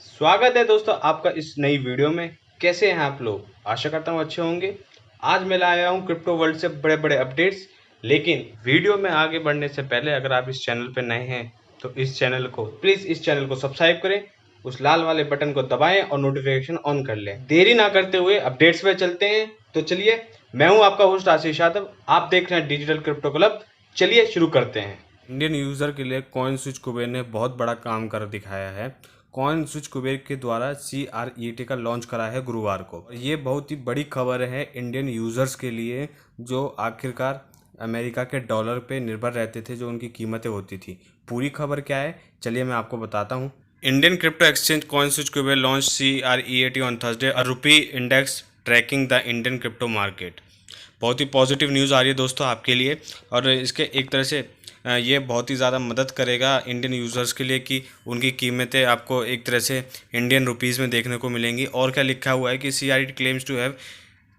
स्वागत है दोस्तों आपका इस नई वीडियो में। कैसे हैं आप लोग? आशा करता हूँ अच्छे होंगे। आज मैं लाया हूँ क्रिप्टो वर्ल्ड से बड़े बड़े अपडेट्स। लेकिन वीडियो में आगे बढ़ने से पहले अगर आप इस चैनल पर नए हैं तो इस चैनल को प्लीज़ सब्सक्राइब करें, उस लाल वाले बटन को दबाएं और नोटिफिकेशन ऑन कर लें। देरी ना करते हुए अपडेट्स पे चलते हैं। तो चलिए, मैं हूँ आपका होस्ट आशीष यादव, आप देख रहे हैं डिजिटल क्रिप्टो क्लब। चलिए शुरू करते हैं। इंडियन यूज़र के लिए कॉइन स्विच कुबेर ने बहुत बड़ा काम कर दिखाया है। कॉइन स्विच कुबेर के द्वारा CRET का लॉन्च करा है गुरुवार को। ये बहुत ही बड़ी खबर है इंडियन यूज़र्स के लिए, जो आखिरकार अमेरिका के डॉलर पे निर्भर रहते थे, जो उनकी कीमतें होती थी। पूरी खबर क्या है, चलिए मैं आपको बताता हूँ। Indian crypto exchange coin switch Kuber launch CRET on Thursday, a rupee index tracking the Indian crypto market. बहुत ही पॉजिटिव न्यूज़ आ रही है दोस्तों आपके लिए, और इसके एक तरह से ये बहुत ही ज़्यादा मदद करेगा इंडियन यूज़र्स के लिए कि उनकी कीमतें आपको एक तरह से इंडियन रुपीज़ में देखने को मिलेंगी। और क्या लिखा हुआ है कि CRET claims to have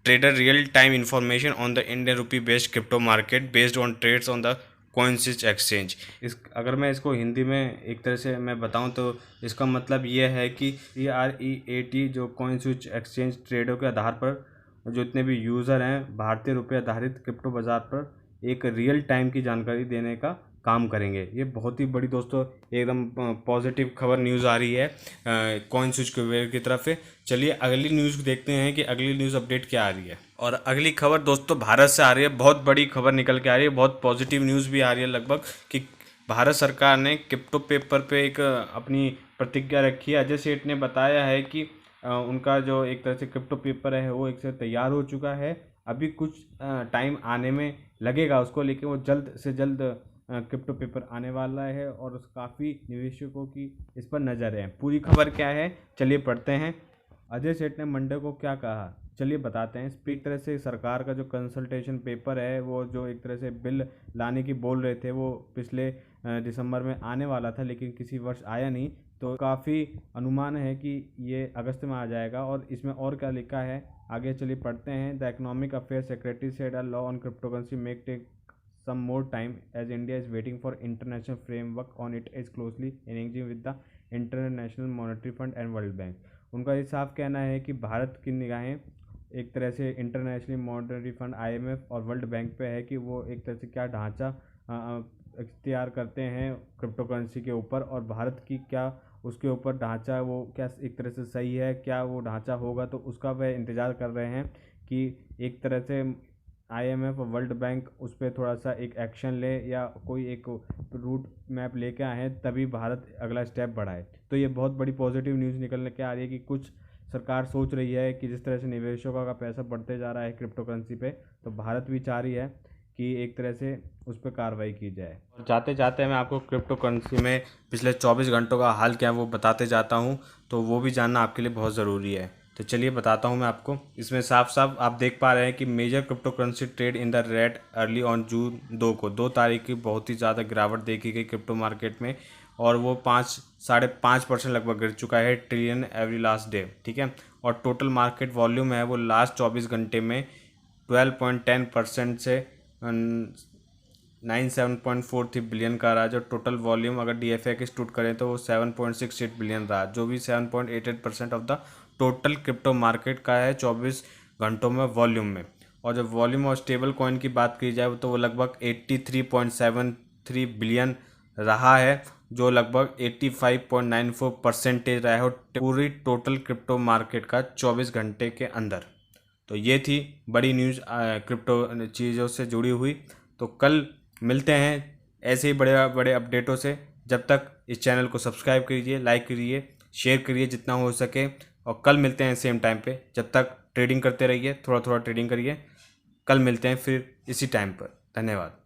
trader real time information on the Indian rupee based crypto market based on trades on the CoinSwitch exchange. इस अगर मैं इसको हिंदी में एक तरह से मैं बताऊं तो इसका मतलब ये है कि CREAT जो कॉइन स्विच एक्सचेंज ट्रेडों के आधार पर जो इतने भी यूज़र हैं भारतीय रुपये आधारित क्रिप्टो बाज़ार पर एक रियल टाइम की जानकारी देने का काम करेंगे। ये बहुत ही बड़ी दोस्तों एकदम पॉजिटिव खबर न्यूज़ आ रही है कॉइन स्विच कुबेर की तरफ से। चलिए अगली न्यूज़ देखते हैं कि अगली न्यूज़ अपडेट क्या आ रही है। और अगली खबर दोस्तों भारत से आ रही है। बहुत बड़ी खबर निकल के आ रही है, बहुत पॉजिटिव न्यूज़ भी आ रही है लगभग, कि भारत सरकार ने क्रिप्टो पेपर पे एक अपनी प्रतिज्ञा रखी है। अजय सेठ ने बताया है कि उनका जो एक तरह से क्रिप्टो पेपर है वो एक से तैयार हो चुका है। अभी कुछ टाइम आने में लगेगा उसको, लेकिन वो जल्द से जल्द क्रिप्टो पेपर आने वाला है और काफ़ी निवेशकों की इस पर नज़र है। पूरी खबर क्या है चलिए पढ़ते हैं। अजय सेठ ने मंडे को क्या कहा, चलिए बताते हैं। एक तरह से सरकार का जो कंसल्टेशन पेपर है, वो जो एक तरह से बिल लाने की बोल रहे थे, वो पिछले दिसंबर में आने वाला था, लेकिन किसी वर्ष आया नहीं। तो काफ़ी अनुमान है कि ये अगस्त में आ जाएगा। और इसमें और क्या लिखा है आगे चलिए पढ़ते हैं। The economic affair secretary said a law on cryptocurrency make take some more time as India is waiting for international framework on it is closely engaging with the International Monetary Fund and World Bank। उनका ये साफ कहना है कि भारत की निगाहें एक तरह से इंटरनेशनल मॉनेटरी फंड IMF और वर्ल्ड बैंक पे है कि वो एक तरह से क्या ढांचा इख्तियार करते हैं क्रिप्टो करेंसी के ऊपर, और भारत की क्या उसके ऊपर ढांचा वो क्या एक तरह से सही है, क्या वो ढांचा होगा। तो उसका वह इंतज़ार कर रहे हैं कि एक तरह से IMF और वर्ल्ड बैंक उस पर थोड़ा सा एक एक्शन ले या कोई एक रूट मैप लेके आए, तभी भारत अगला स्टेप बढ़ाए। तो ये बहुत बड़ी पॉजिटिव न्यूज़ निकल के आ रही है कि कुछ सरकार सोच रही है कि जिस तरह से निवेशकों का पैसा बढ़ते जा रहा है क्रिप्टो करेंसी पे, तो भारत भी चाह रही है कि एक तरह से उस पर कार्रवाई की जाए। और जाते जाते मैं आपको क्रिप्टो करेंसी में पिछले 24 घंटों का हाल क्या है वो बताते जाता हूँ, तो वो भी जानना आपके लिए बहुत ज़रूरी है। तो चलिए बताता हूँ मैं आपको। इसमें साफ साफ आप देख पा रहे हैं कि major cryptocurrency trade in the red early on June 2 को 2 तारीख की बहुत ही ज़्यादा गिरावट देखी गई क्रिप्टो मार्केट में, और वो 5-5.5% लगभग गिर चुका है ट्रिलियन एवरी लास्ट डे, ठीक है। और टोटल मार्केट वॉल्यूम है वो लास्ट 24 घंटे में 12.10% से 97.43 बिलियन का रहा। जो टोटल वॉल्यूम अगर DFA की स्टूड करें तो वो 7.68 बिलियन रहा, जो भी 7.88% of the total crypto market का है 24 घंटों में वॉल्यूम में। और जब वॉल्यूम और स्टेबल कॉइन की बात की जाए तो वो लगभग 83.73 बिलियन रहा है, जो लगभग 85.94% रहा है पूरी टोटल क्रिप्टो मार्केट का 24 घंटे के अंदर। तो ये थी बड़ी न्यूज़ क्रिप्टो चीज़ों से जुड़ी हुई। तो कल मिलते हैं ऐसे ही बड़े बड़े अपडेटों से। जब तक इस चैनल को सब्सक्राइब करिए, लाइक करिए, शेयर करिए जितना हो सके, और कल मिलते हैं सेम टाइम पे। जब तक ट्रेडिंग करते रहिए, थोड़ा थोड़ा ट्रेडिंग करिए। कल मिलते हैं फिर इसी टाइम पर। धन्यवाद।